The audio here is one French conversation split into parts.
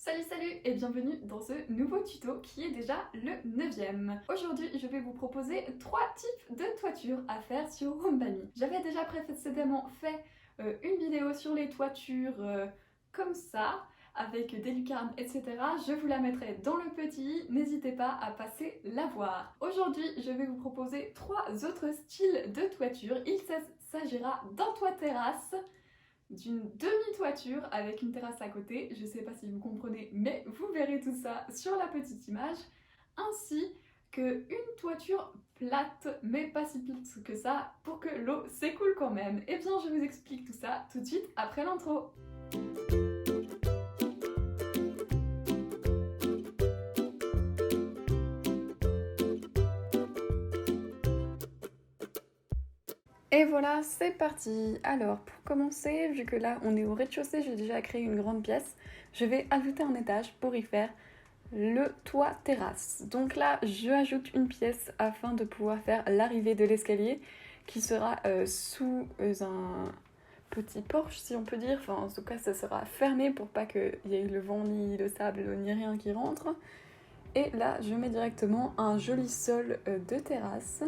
Salut et bienvenue dans ce nouveau tuto qui est déjà le 9e. Aujourd'hui je vais vous proposer 3 types de toitures à faire sur Rombami. J'avais déjà précédemment fait une vidéo sur les toitures comme ça, avec des lucarnes etc. Je vous la mettrai dans le petit, n'hésitez pas à passer la voir. Aujourd'hui je vais vous proposer 3 autres styles de toiture. Il s'agira d'un toit terrasse, d'une demi-toiture avec une terrasse à côté, je sais pas si vous comprenez, mais vous verrez tout ça sur la petite image, ainsi qu'une toiture plate, mais pas si plate que ça, pour que l'eau s'écoule quand même. Et bien je vous explique tout ça tout de suite après l'intro. Et voilà, c'est parti. Alors, pour commencer, vu que là on est au rez-de-chaussée, j'ai déjà créé une grande pièce, je vais ajouter un étage pour y faire le toit terrasse. Donc là, je ajoute une pièce afin de pouvoir faire l'arrivée de l'escalier qui sera sous un petit porche, si on peut dire. Enfin, en tout cas, ça sera fermé pour pas qu'il y ait le vent, ni le sable, ni rien qui rentre. Et là, je mets directement un joli sol de terrasse.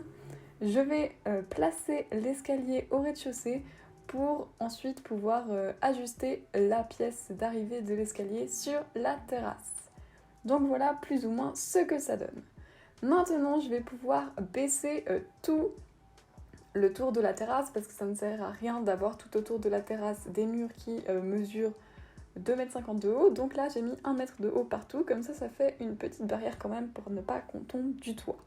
Je vais placer l'escalier au rez-de-chaussée pour ensuite pouvoir ajuster la pièce d'arrivée de l'escalier sur la terrasse. Donc voilà plus ou moins ce que ça donne. Maintenant, je vais pouvoir baisser tout le tour de la terrasse parce que ça ne sert à rien d'avoir tout autour de la terrasse des murs qui mesurent 2,50 m de haut. Donc là, j'ai mis 1 mètre de haut partout. Comme ça fait une petite barrière quand même pour ne pas qu'on tombe du toit.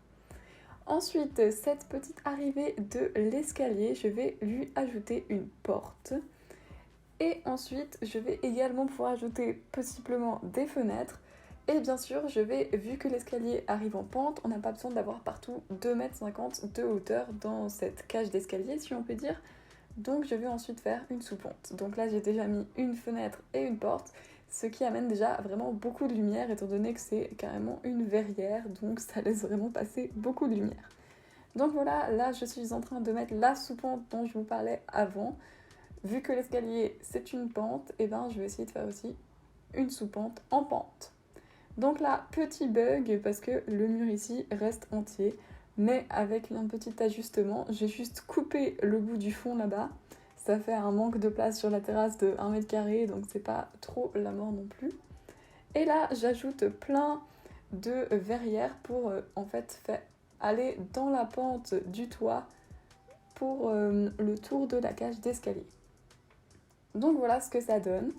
Ensuite, cette petite arrivée de l'escalier, je vais lui ajouter une porte. Et ensuite, je vais également pouvoir ajouter possiblement des fenêtres. Et bien sûr, je vais, vu que l'escalier arrive en pente, on n'a pas besoin d'avoir partout 2,50 m de hauteur dans cette cage d'escalier, si on peut dire. Donc je vais ensuite faire une sous-pente. Donc là, j'ai déjà mis une fenêtre et une porte, ce qui amène déjà vraiment beaucoup de lumière, étant donné que c'est carrément une verrière, donc ça laisse vraiment passer beaucoup de lumière. Donc voilà, là, je suis en train de mettre la sous-pente dont je vous parlais avant. Vu que l'escalier, c'est une pente, et ben je vais essayer de faire aussi une sous-pente en pente. Donc là, petit bug parce que le mur ici reste entier, mais avec un petit ajustement, j'ai juste coupé le bout du fond là-bas. Ça fait un manque de place sur la terrasse de 1 m², donc c'est pas trop la mort non plus. Et là, j'ajoute plein de verrières pour en fait aller dans la pente du toit pour le tour de la cage d'escalier. Donc voilà ce que ça donne.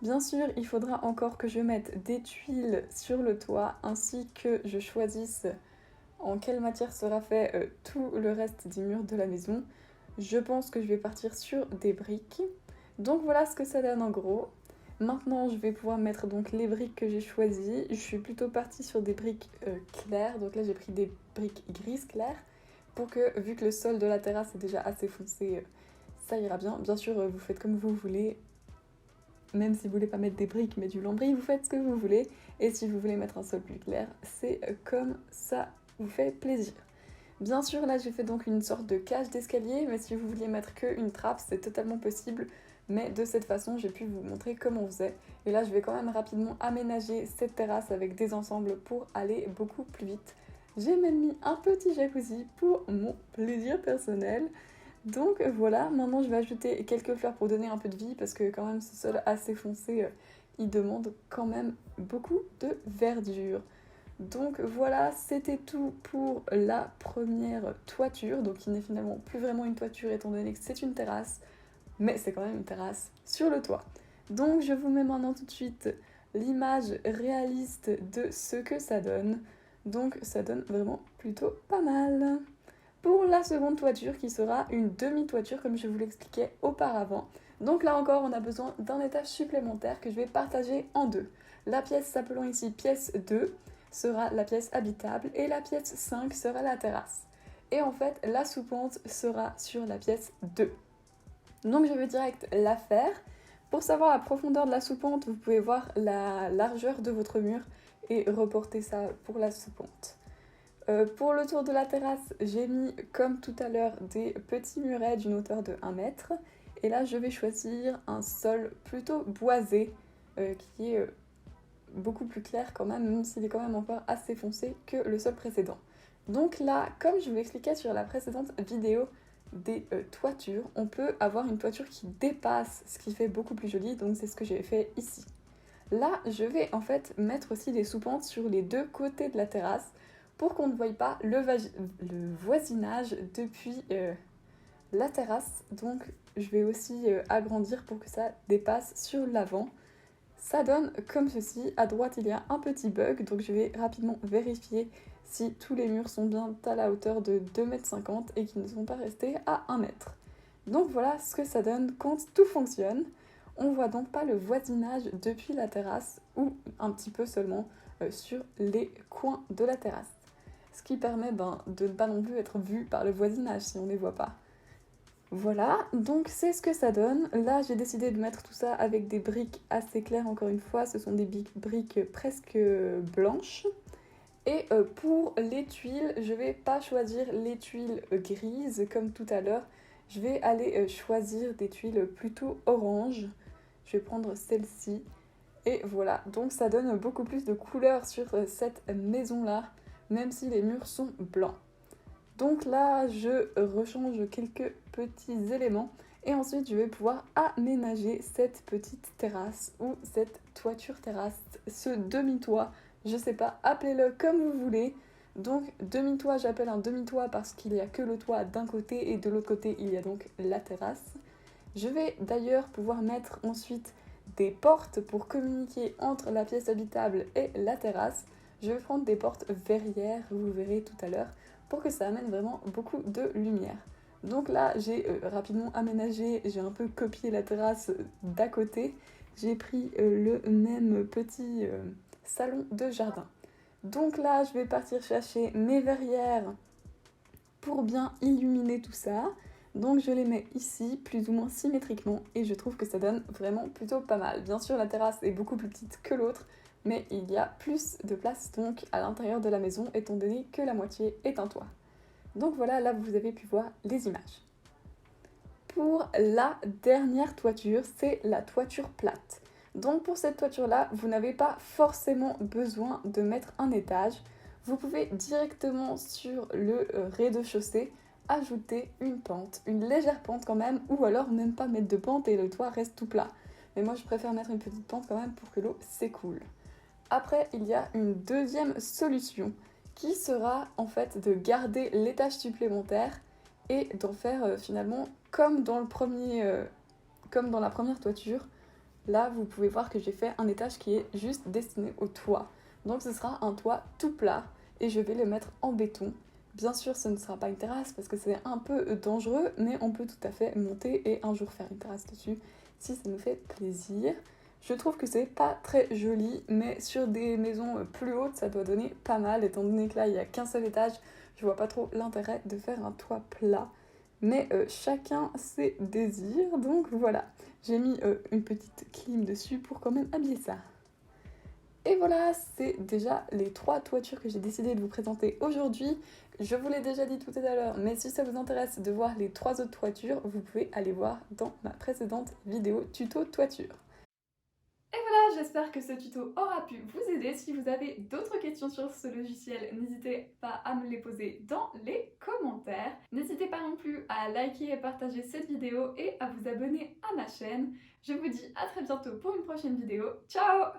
Bien sûr, il faudra encore que je mette des tuiles sur le toit ainsi que je choisisse en quelle matière sera fait tout le reste des murs de la maison. Je pense que je vais partir sur des briques. Donc voilà ce que ça donne en gros. Maintenant, je vais pouvoir mettre donc les briques que j'ai choisies. Je suis plutôt partie sur des briques claires. Donc là, j'ai pris des briques grises claires pour que, vu que le sol de la terrasse est déjà assez foncé, ça ira bien. Bien sûr, vous faites comme vous voulez. Même si vous voulez pas mettre des briques mais du lambris, vous faites ce que vous voulez. Et si vous voulez mettre un sol plus clair, c'est comme ça vous fait plaisir. Bien sûr, là j'ai fait donc une sorte de cage d'escalier, mais si vous vouliez mettre qu'une trappe, c'est totalement possible. Mais de cette façon, j'ai pu vous montrer comment on faisait. Et là, je vais quand même rapidement aménager cette terrasse avec des ensembles pour aller beaucoup plus vite. J'ai même mis un petit jacuzzi pour mon plaisir personnel. Donc voilà, maintenant je vais ajouter quelques fleurs pour donner un peu de vie parce que quand même ce sol assez foncé, il demande quand même beaucoup de verdure. Donc voilà, c'était tout pour la première toiture, donc qui n'est finalement plus vraiment une toiture étant donné que c'est une terrasse, mais c'est quand même une terrasse sur le toit. Donc je vous mets maintenant tout de suite l'image réaliste de ce que ça donne. Donc ça donne vraiment plutôt pas mal. Pour la seconde toiture qui sera une demi-toiture comme je vous l'expliquais auparavant. Donc là encore on a besoin d'un étage supplémentaire que je vais partager en deux. La pièce s'appelant ici pièce 2 sera la pièce habitable et la pièce 5 sera la terrasse. Et en fait la sous-pente sera sur la pièce 2. Donc je vais direct la faire. Pour savoir la profondeur de la sous-pente, vous pouvez voir la largeur de votre mur et reporter ça pour la sous-pente. Pour le tour de la terrasse, j'ai mis comme tout à l'heure des petits murets d'une hauteur de 1 mètre. Et là, je vais choisir un sol plutôt boisé qui est beaucoup plus clair quand même s'il est quand même encore assez foncé que le sol précédent. Donc là, comme je vous l'expliquais sur la précédente vidéo des toitures, on peut avoir une toiture qui dépasse, ce qui fait beaucoup plus joli, donc c'est ce que j'ai fait ici. Là, je vais en fait mettre aussi des soupentes sur les deux côtés de la terrasse pour qu'on ne voie pas le voisinage depuis la terrasse. Donc je vais aussi agrandir pour que ça dépasse sur l'avant. Ça donne comme ceci. À droite, il y a un petit bug, donc je vais rapidement vérifier si tous les murs sont bien à la hauteur de 2,50 m et qu'ils ne sont pas restés à 1 m. Donc voilà ce que ça donne quand tout fonctionne. On voit donc pas le voisinage depuis la terrasse ou un petit peu seulement sur les coins de la terrasse. Ce qui permet de ne pas non plus être vu par le voisinage si on ne les voit pas. Voilà, donc c'est ce que ça donne. Là, j'ai décidé de mettre tout ça avec des briques assez claires, encore une fois. Ce sont des briques presque blanches. Et pour les tuiles, je vais pas choisir les tuiles grises comme tout à l'heure. Je vais aller choisir des tuiles plutôt orange. Je vais prendre celle-ci. Et voilà, donc ça donne beaucoup plus de couleurs sur cette maison-là, même si les murs sont blancs. Donc là, je rechange quelques petits éléments et ensuite je vais pouvoir aménager cette petite terrasse ou cette toiture terrasse, ce demi-toit, je sais pas, appelez-le comme vous voulez. Donc demi-toit, j'appelle un demi-toit parce qu'il n'y a que le toit d'un côté et de l'autre côté il y a donc la terrasse. Je vais d'ailleurs pouvoir mettre ensuite des portes pour communiquer entre la pièce habitable et la terrasse. Je vais prendre des portes verrières, vous verrez tout à l'heure, pour que ça amène vraiment beaucoup de lumière. Donc là, j'ai rapidement aménagé, j'ai un peu copié la terrasse d'à côté. J'ai pris le même petit salon de jardin. Donc là, je vais partir chercher mes verrières pour bien illuminer tout ça. Donc je les mets ici, plus ou moins symétriquement, et je trouve que ça donne vraiment plutôt pas mal. Bien sûr, la terrasse est beaucoup plus petite que l'autre, mais il y a plus de place donc à l'intérieur de la maison, étant donné que la moitié est un toit. Donc voilà, là vous avez pu voir les images. Pour la dernière toiture, c'est la toiture plate. Donc pour cette toiture-là, vous n'avez pas forcément besoin de mettre un étage. Vous pouvez directement sur le rez-de-chaussée ajouter une pente, une légère pente quand même, ou alors même pas mettre de pente et le toit reste tout plat. Mais moi je préfère mettre une petite pente quand même pour que l'eau s'écoule. Après, il y a une deuxième solution qui sera en fait de garder l'étage supplémentaire et d'en faire finalement comme dans la première toiture. Là, vous pouvez voir que j'ai fait un étage qui est juste destiné au toit. Donc ce sera un toit tout plat et je vais le mettre en béton. Bien sûr, ce ne sera pas une terrasse parce que c'est un peu dangereux, mais on peut tout à fait monter et un jour faire une terrasse dessus si ça nous fait plaisir. Je trouve que c'est pas très joli, mais sur des maisons plus hautes, ça doit donner pas mal, étant donné que là, il n'y a qu'un seul étage. Je vois pas trop l'intérêt de faire un toit plat. Mais chacun ses désirs, donc voilà. J'ai mis une petite clim dessus pour quand même habiller ça. Et voilà, c'est déjà les 3 toitures que j'ai décidé de vous présenter aujourd'hui. Je vous l'ai déjà dit tout à l'heure, mais si ça vous intéresse de voir les 3 autres toitures, vous pouvez aller voir dans ma précédente vidéo tuto toiture. Et voilà, j'espère que ce tuto aura pu vous aider. Si vous avez d'autres questions sur ce logiciel, n'hésitez pas à me les poser dans les commentaires. N'hésitez pas non plus à liker et partager cette vidéo et à vous abonner à ma chaîne. Je vous dis à très bientôt pour une prochaine vidéo. Ciao!